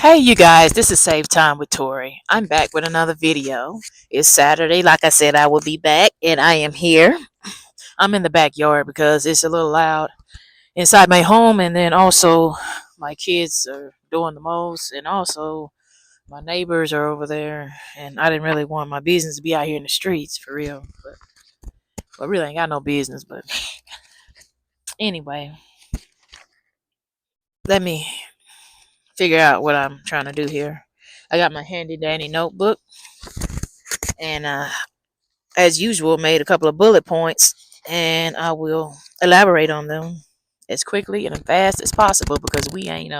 Hey you guys, this is Save Time with Tori. I'm back with another video. It's Saturday. Like I said, I will be back and I am here. I'm in the backyard because it's a little loud inside my home, and then also my kids are doing the most, and also my neighbors are over there, and I didn't really want my business to be out here in the streets for real. But really ain't got no business, but anyway, let me figure out what I'm trying to do here. I got my handy dandy notebook, and as usual, made a couple of bullet points, and I will elaborate on them as quickly and as fast as possible because we ain't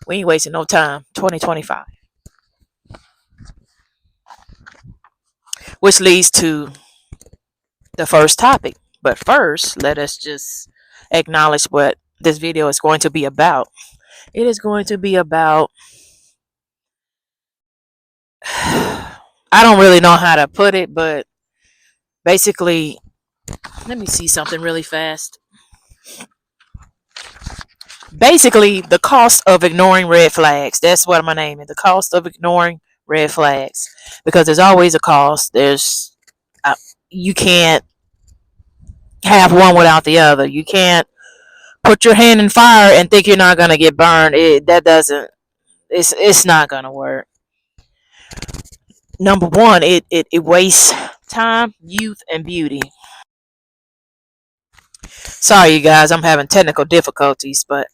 wasting no time. 2025, which leads to the first topic. But first, let us just acknowledge what this video is going to be about. It is going to be about I don't really know how to put it, but basically, let me see something really fast. Basically, the cost of ignoring red flags. That's what I'm gonna name it. The cost of ignoring red flags, because there's always a cost. Uh, you can't have one without the other. You can't put your hand in fire and think you're not gonna get burned. That doesn't. It's not gonna work. Number one, it wastes time, youth, and beauty. Sorry, you guys, I'm having technical difficulties, but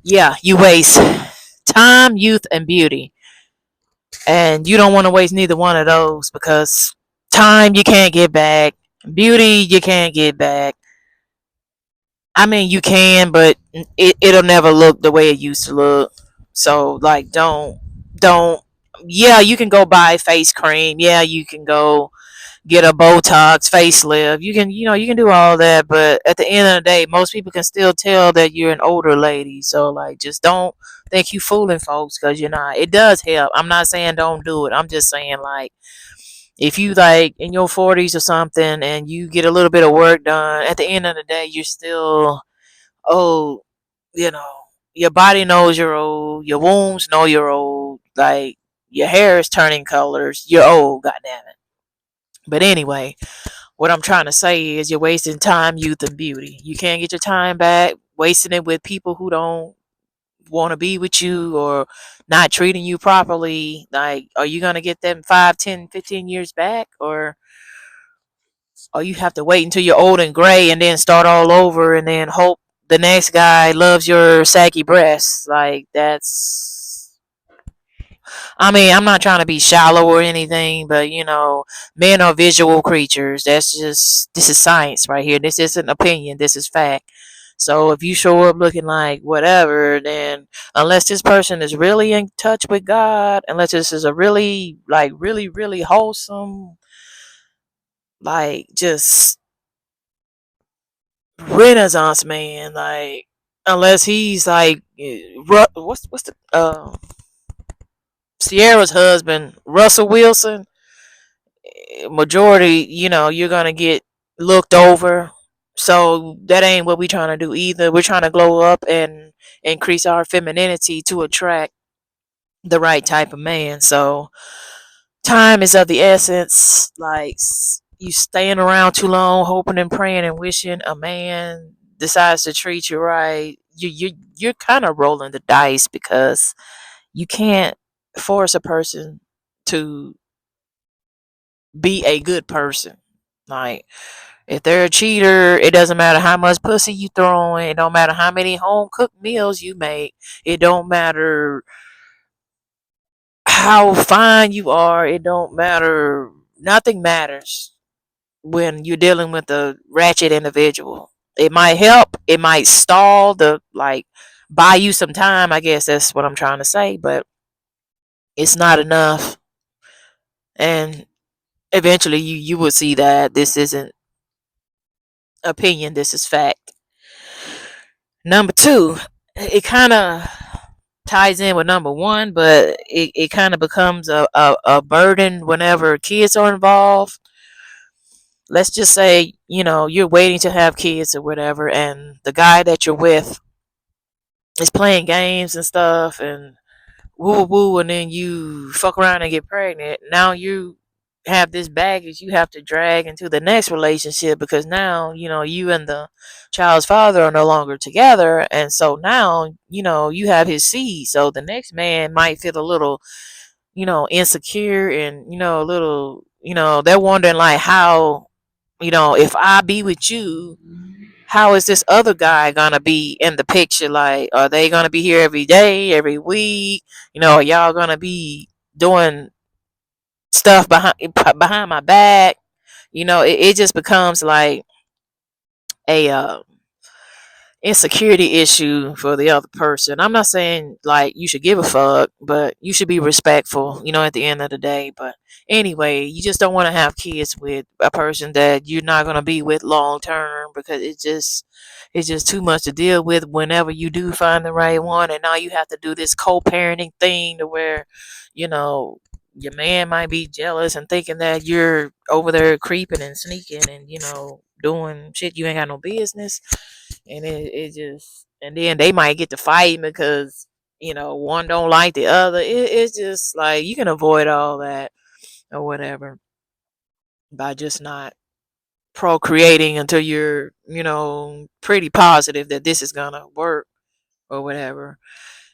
yeah, you waste time, youth, and beauty. And you don't want to waste neither one of those, because time you can't get back, beauty you can't get back. I mean, you can, but it'll never look the way it used to look. So like, don't. Yeah, you can go buy face cream. Yeah, you can go get a Botox facelift. You can do all that, but at the end of the day, most people can still tell that you're an older lady. So like, just don't think you fooling folks, because you're not. It does help. I'm not saying don't do it. I'm just saying, like, if you like in your 40s or something and you get a little bit of work done, at the end of the day, you're still old. You know, your body knows you're old. Your wounds know you're old. Like, your hair is turning colors. You're old. God damn it. But anyway, what I'm trying to say is you're wasting time, youth, and beauty. You can't get your time back wasting it with people who don't want to be with you or not treating you properly. Like, are you going to get them 5, 10, 15 years back? Or you have to wait until you're old and gray and then start all over and then hope the next guy loves your saggy breasts? Like, that's. I mean, I'm not trying to be shallow or anything, but men are visual creatures. This is science right here. This isn't opinion. This is fact. So if you show up looking like whatever, then unless this person is really in touch with God, unless this is a really, like, really, really wholesome, like, just Renaissance man, like, unless he's like, what's the Sierra's husband, Russell Wilson, majority, you're gonna get looked over. So that ain't what we're trying to do either. We're trying to glow up and increase our femininity to attract the right type of man. So time is of the essence. Like, you staying around too long, hoping and praying and wishing a man decides to treat you right. You're kind of rolling the dice, because you can't force a person to be a good person. Like, if they're a cheater, it doesn't matter how much pussy you throw in. It don't matter how many home cooked meals you make. It don't matter how fine you are. It don't matter. Nothing matters when you're dealing with a ratchet individual. It might help. It might stall the, like, buy you some time. I guess that's what I'm trying to say, but it's not enough. And eventually, you will see that this isn't opinion. This is fact. Number two, it kind of ties in with number one, but it kind of becomes a burden whenever kids are involved. Let's just say, you're waiting to have kids or whatever, and the guy that you're with is playing games and stuff, and woo woo, and then you fuck around and get pregnant. Now you have this baggage you have to drag into the next relationship, because now you and the child's father are no longer together, and so now you have his seed. So the next man might feel a little insecure, and a little, they're wondering like, how, if I be with you, how is this other guy gonna be in the picture? Like, are they gonna be here every day, every week? Are y'all gonna be doing stuff behind my back? It just becomes like a insecurity issue for the other person. I'm not saying like you should give a fuck, but you should be respectful, at the end of the day. But anyway, you just don't want to have kids with a person that you're not going to be with long term, because it's just too much to deal with whenever you do find the right one. And now you have to do this co-parenting thing to where, you know, your man might be jealous and thinking that you're over there creeping and sneaking and, doing shit you ain't got no business. And it just, and then they might get to fighting because one don't like the other. It's just like you can avoid all that or whatever by just not procreating until you're pretty positive that this is gonna work or whatever.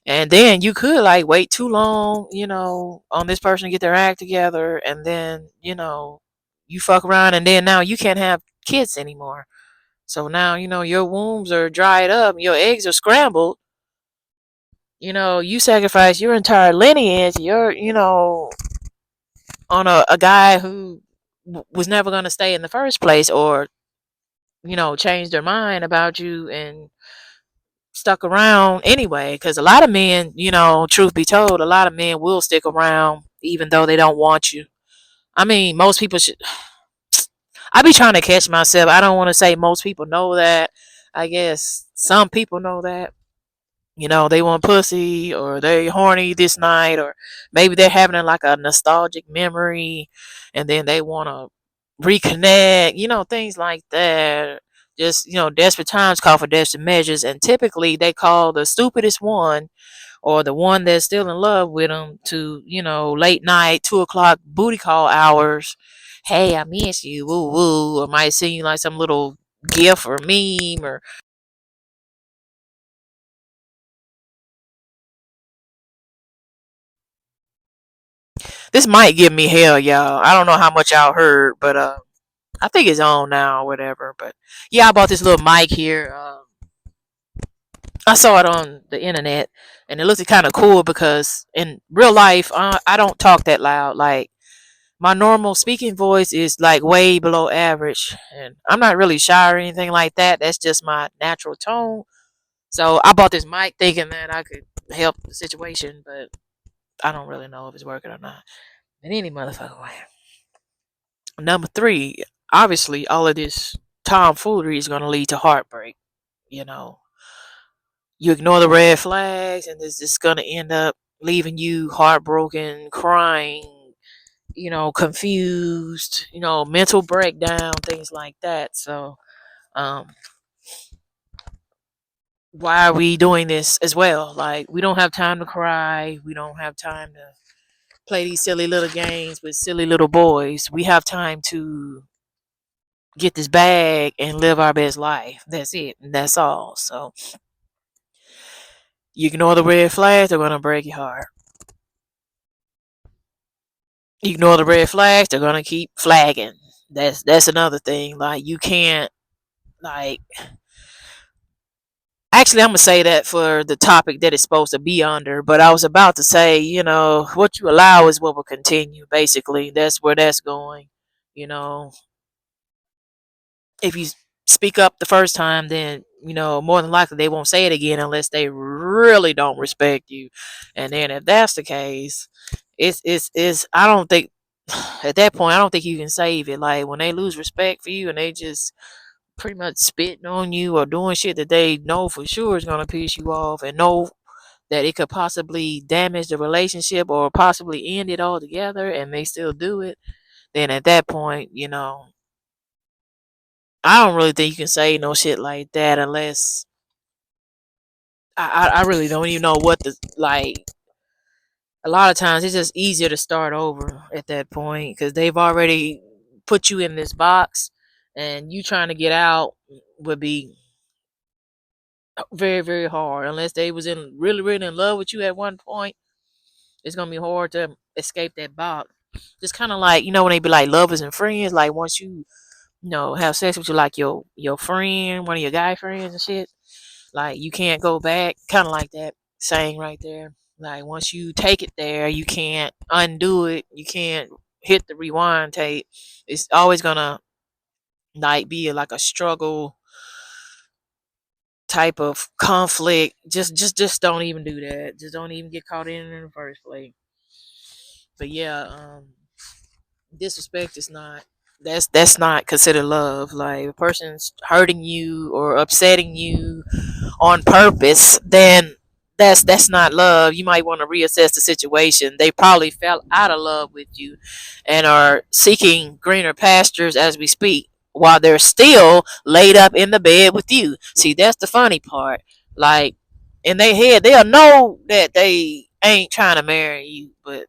And then you could like wait too long on this person to get their act together, and then you fuck around, and then now you can't have kids anymore. So now, your wombs are dried up, your eggs are scrambled. You sacrifice your entire lineage. You're, on a guy who was never going to stay in the first place, or, changed their mind about you and stuck around anyway. Because a lot of men, truth be told, a lot of men will stick around even though they don't want you. I mean, most people should. I be trying to catch myself. I don't want to say most people know that. I guess some people know that. They want pussy, or they horny this night, or maybe they're having like a nostalgic memory, and then they want to reconnect, things like that. Just, desperate times call for desperate measures, and typically they call the stupidest one, or the one that's still in love with them, to, late night, 2 o'clock booty call hours. Hey, I miss you, woo woo, or might send you like some little gif or meme, or this might give me hell, y'all. I don't know how much y'all heard, but I think it's on now or whatever. But yeah, I bought this little mic here. I saw it on the internet, and it looked kind of cool because in real life, I don't talk that loud. Like, my normal speaking voice is like way below average, and I'm not really shy or anything like that. That's just my natural tone. So I bought this mic thinking that I could help the situation, but I don't really know if it's working or not. In any motherfucker way. Number three, obviously, all of this tomfoolery is going to lead to heartbreak. You know, you ignore the red flags, and it's just going to end up leaving you heartbroken, crying, confused, mental breakdown, things like that. So, um, why are we doing this as well? Like, we don't have time to cry. We don't have time to play these silly little games with silly little boys. We have time to get this bag and live our best life. That's it. And that's all. So you ignore the red flags, they're gonna break your heart. You ignore the red flags, they're gonna keep flagging. That's another thing. Like, you can't, like, actually, I'm gonna say that for the topic that it's supposed to be under, but I was about to say, what you allow is what will continue. Basically, that's where that's going. You know, if you speak up the first time, then more than likely they won't say it again unless they really don't respect you. And then if that's the case, it's I don't think at that point I don't think you can save it. Like, when they lose respect for you and they just pretty much spitting on you or doing shit that they know for sure is gonna piss you off, and know that it could possibly damage the relationship or possibly end it altogether, and they still do it, then at that point, I don't really think you can say no shit like that unless I really don't even know what the, like. A lot of times it's just easier to start over at that point because they've already put you in this box, and you trying to get out would be very, very hard unless they was in really, really in love with you at one point. It's gonna be hard to escape that box. Just kind of like, when they be like lovers and friends. Like once you have sex with like your friend, one of your guy friends and shit. Like you can't go back. Kind of like that saying right there. Like once you take it there, you can't undo it. You can't hit the rewind tape. It's always gonna like be like a struggle type of conflict. Just don't even do that. Just don't even get caught in the first place. But yeah, disrespect is not, that's not considered love. Like a person's hurting you or upsetting you on purpose, then that's not love. You might want to reassess the situation. They probably fell out of love with you and are seeking greener pastures as we speak, while they're still laid up in the bed with you. See, that's the funny part. Like in their head, they'll know that they ain't trying to marry you, but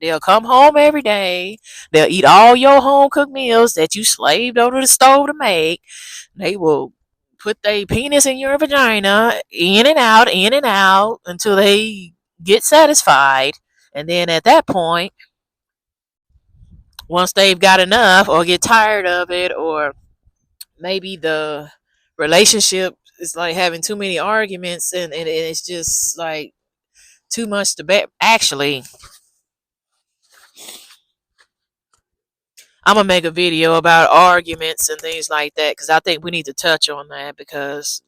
they'll come home every day. They'll eat all your home cooked meals that you slaved over the stove to make. They will put their penis in your vagina, in and out, until they get satisfied. And then at that point, once they've got enough or get tired of it, or maybe the relationship is like having too many arguments, and it's just like too much to bear. Actually, I'm gonna make a video about arguments and things like that because I think we need to touch on that because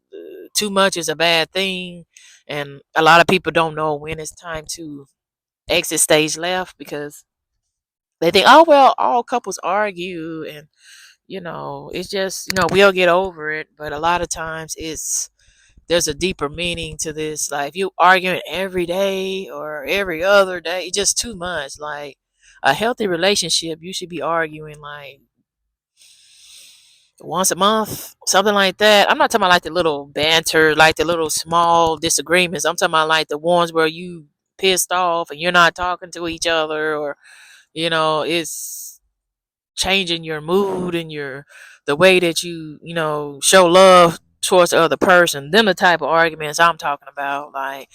too much is a bad thing, and a lot of people don't know when it's time to exit stage left because they think, oh well, all couples argue, and it's just we'll get over it. But a lot of times there's a deeper meaning to this. Like if you arguing every day or every other day, it's just too much. Like a healthy relationship, you should be arguing like once a month, something like that. I'm not talking about like the little banter, like the little small disagreements. I'm talking about like the ones where you pissed off and you're not talking to each other, or it's changing your mood and the way that you show love towards the other person. Them the type of arguments I'm talking about. Like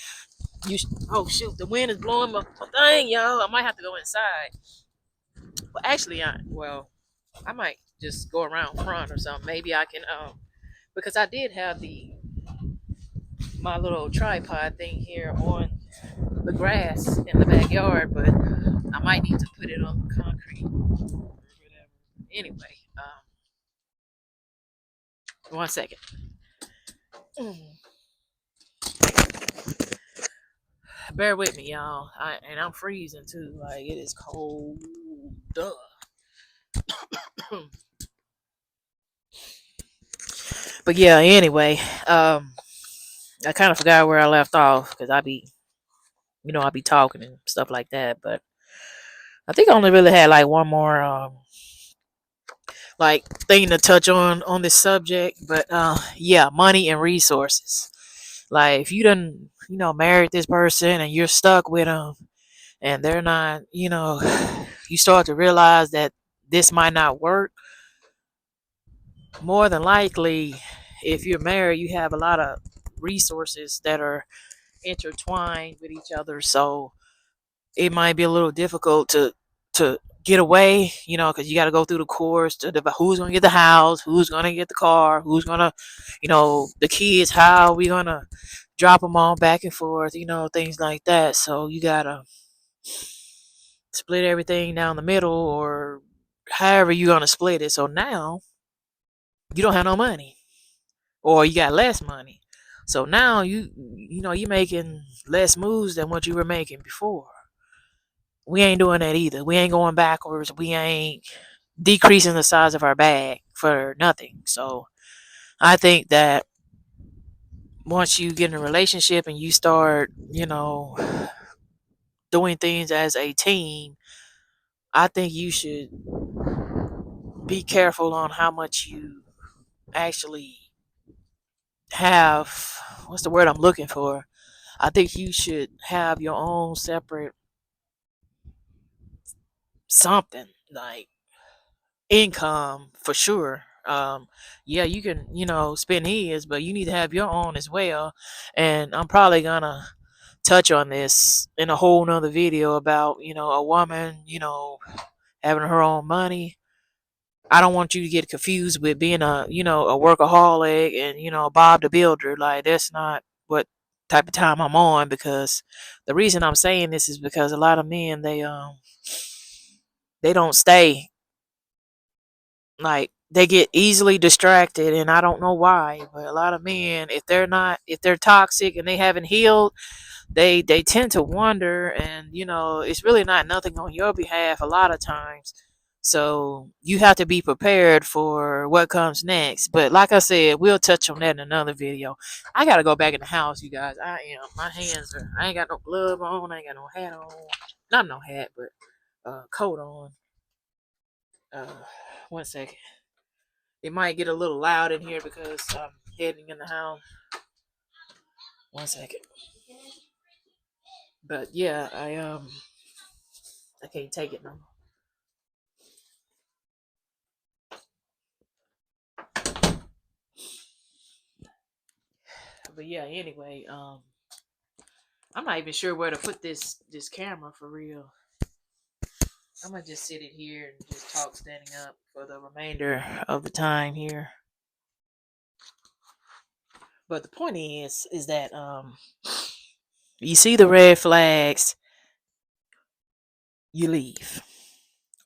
oh shoot, the wind is blowing my thing, y'all. I might have to go inside. Well, actually, I might just go around front or something. Maybe I can because I did have my little tripod thing here on the grass in the backyard, but I might need to put it on the concrete or whatever. Anyway, one second. Bear with me, y'all. And I'm freezing too. Like it is cold. Duh. But yeah. Anyway, I kind of forgot where I left off because I be talking and stuff like that. But I think I only really had like one more like thing to touch on this subject. But yeah, money and resources. Like if you done married this person and you're stuck with them and they're not, you start to realize that this might not work. More than likely, if you're married, you have a lot of resources that are intertwined with each other. So it might be a little difficult to get away, because you got to go through the course to who's going to get the house, who's going to get the car, who's going to, the kids, how are we going to drop them all back and forth, things like that. So you got to split everything down the middle, or however you're going to split it. So now you don't have no money, or you got less money. So now you're making less moves than what you were making before. We ain't doing that either. We ain't going backwards. We ain't decreasing the size of our bag for nothing. So I think that once you get in a relationship and you start, doing things as a team, I think you should be careful on how much you actually have. What's the word I'm looking for? I think you should have your own separate something like income for sure. Yeah, you can, spend his, but you need to have your own as well. And I'm probably gonna touch on this in a whole nother video about, a woman, having her own money. I don't want you to get confused with being a workaholic and, Bob the Builder. Like, that's not what type of time I'm on, because the reason I'm saying this is because a lot of men, they don't stay. Like, they get easily distracted, and I don't know why, but a lot of men, if they're toxic and they haven't healed, they tend to wander, and it's really not nothing on your behalf a lot of times. So you have to be prepared for what comes next. But like I said, we'll touch on that in another video. I gotta go back in the house, you guys. My hands are, I ain't got no glove on, I ain't got no hat on. Not no hat, but coat on. uh 1 second. It might get a little loud in here because I'm heading in the house. 1 second. But yeah, I can't take it no more. But yeah, anyway, I'm not even sure where to put this camera for real. I'm gonna just sit it here and just talk standing up for the remainder of the time here. But the point is that you see the red flags, you leave,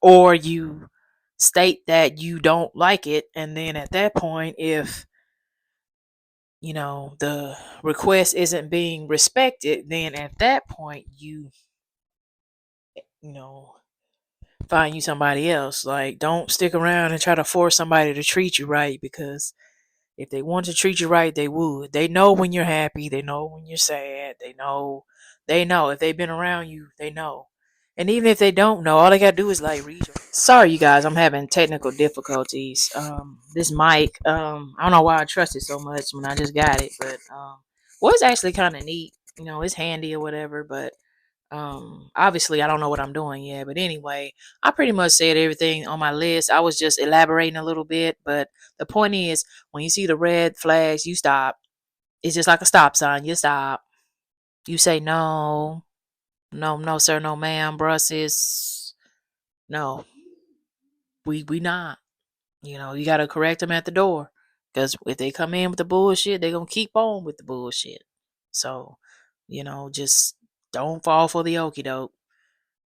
or you state that you don't like it, and then at that point, if the request isn't being respected, then at that point you know find you somebody else. Like, don't stick around and try to force somebody to treat you right, because if they want to treat you right, they would. They know when you're happy, they know when you're sad, they know if they've been around you, they know. And even if they don't know, all they gotta do is like read your. Sorry, you guys, I'm having technical difficulties. This mic, I don't know why I trust it so much when I just got it, but well, it's actually kind of neat. It's handy or whatever, but obviously I don't know what I'm doing yet. But anyway, I pretty much said everything on my list. I was just elaborating a little bit, but the point is, when you see the red flags, you stop. It's just like a stop sign. You stop. You say no, no, no, sir, no, ma'am, bruh, sis. No, we not. You gotta correct them at the door, because if they come in with the bullshit, they gonna keep on with the bullshit. So, just don't fall for the okie doke.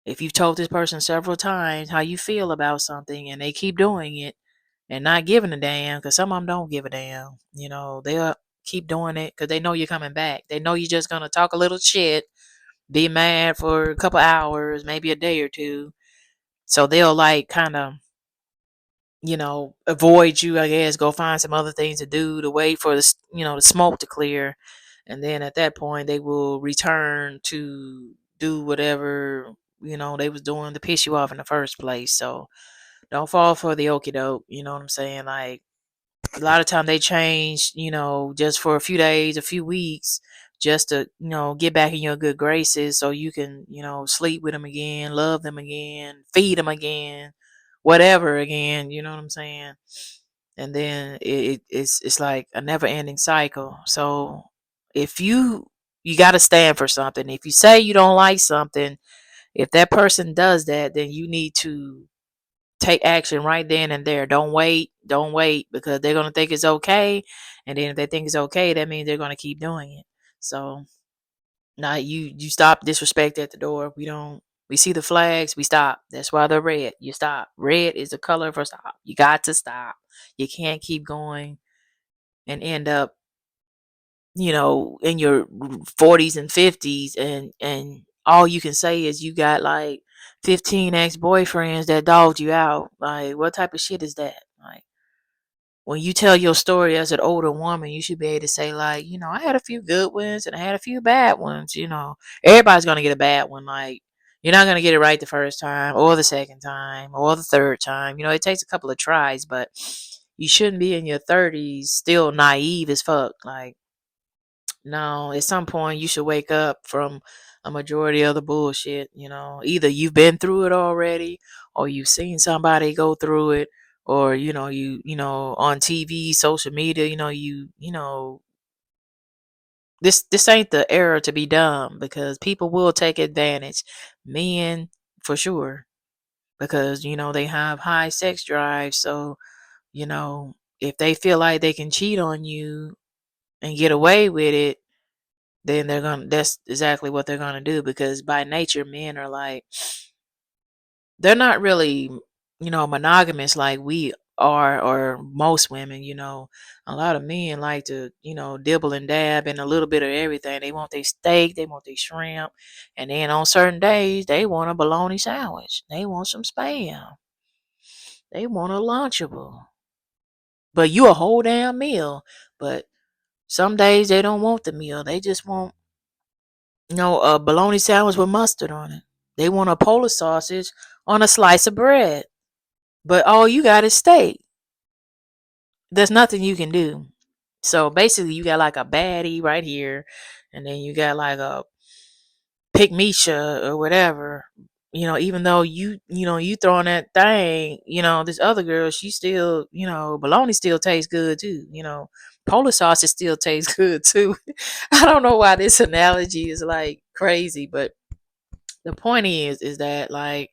If you've told this person several times how you feel about something and they keep doing it and not giving a damn, because some of them don't give a damn, they'll keep doing it because they know you're coming back. They know you're just going to talk a little shit, be mad for a couple hours, maybe a day or two. So they'll like kind of, avoid you, I guess, go find some other things to do to wait for the smoke to clear. And then at that point, they will return to do whatever, they was doing to piss you off in the first place. So don't fall for the okie doke. You know what I'm saying? Like, a lot of time they change, just for a few days, a few weeks, just to, get back in your good graces so you can, sleep with them again, love them again, feed them again, whatever again. You know what I'm saying? And then it's like a never ending cycle. So if you got to stand for something. If you say you don't like something, if that person does that, then you need to take action right then and there. Don't wait, because they're going to think it's okay. And then if they think it's okay, that means they're going to keep doing it. So now you stop disrespect at the door. We see the flags, we stop. That's why they're red. You stop. Red is the color for stop. You got to stop. You can't keep going and end up, in your 40s and 50s, and all you can say is you got like 15 ex-boyfriends that dogged you out. Like, what type of shit is that? Like, when you tell your story as an older woman, you should be able to say, like, I had a few good ones and I had a few bad ones. Everybody's gonna get a bad one. Like, you're not gonna get it right the first time or the second time or the third time. It takes a couple of tries, but you shouldn't be in your 30s still naive as fuck. Like, No, at some point you should wake up from a majority of the bullshit. Either you've been through it already, or you've seen somebody go through it, or on TV, social media, this ain't the era to be dumb, because people will take advantage. Men, for sure, because they have high sex drive. So, you know, if they feel like they can cheat on you and get away with it, then that's exactly what they're gonna do, because by nature men are like, they're not really, monogamous like we are, or most women. A lot of men like to, dibble and dab in a little bit of everything. They want their steak, they want their shrimp, and then on certain days they want a bologna sandwich, they want some spam, they want a lunchable, but you a whole damn meal. But some days they don't want the meal, they just want, a bologna sandwich with mustard on it. They want a Polish sausage on a slice of bread. But all you got is steak. There's nothing you can do. So basically, you got like a baddie right here, and then you got like a pick Misha or whatever. Even though you throwing that thing, this other girl, she still, bologna still tastes good too. Polish sausage still tastes good too. I don't know why this analogy is like crazy, but the point is that, like,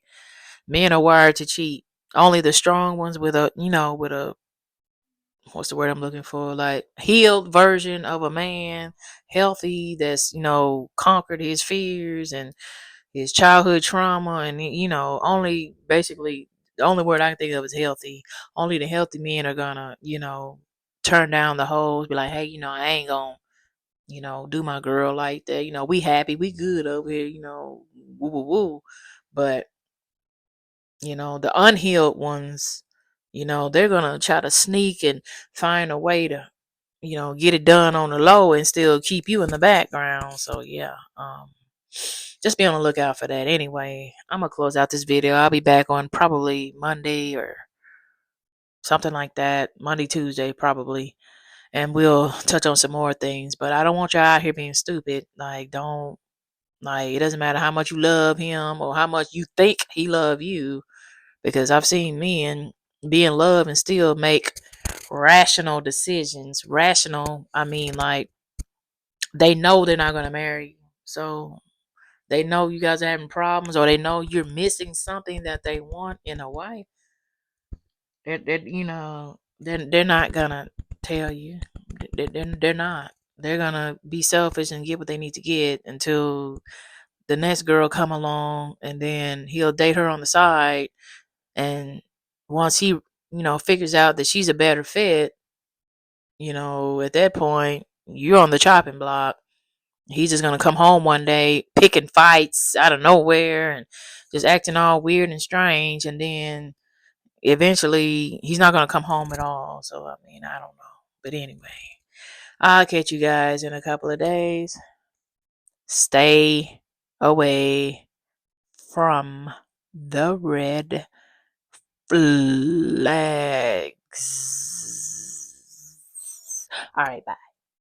men are wired to cheat. Only the strong ones with a what's the word I'm looking for? Like, healed version of a man, healthy, that's, conquered his fears and his childhood trauma, and only basically the only word I can think of is healthy. Only the healthy men are gonna, turn down the hoes, be like, hey, I ain't gonna, do my girl like that. We happy, we good over here, woo woo woo. But the unhealed ones, they're gonna try to sneak and find a way to, get it done on the low and still keep you in the background. So yeah, just be on the lookout for that. Anyway, I'm gonna close out this video. I'll be back on probably Monday or something like that. Monday, Tuesday, probably. And we'll touch on some more things. But I don't want y'all out here being stupid. Like, don't, like, it doesn't matter how much you love him or how much you think he love you, because I've seen men be in love and still make rational decisions. Rational, I mean, like, they know they're not going to marry you. So they know you guys are having problems, or they know you're missing something that they want in a wife. They're not going to tell you. They're not. They're going to be selfish and get what they need to get until the next girl come along, and then he'll date her on the side. And once he, figures out that she's a better fit, at that point, you're on the chopping block. He's just gonna come home one day, picking fights out of nowhere and just acting all weird and strange, and then eventually he's not gonna come home at all. So I mean, I don't know. But anyway, I'll catch you guys in a couple of days. Stay away from the red flags. All right, bye.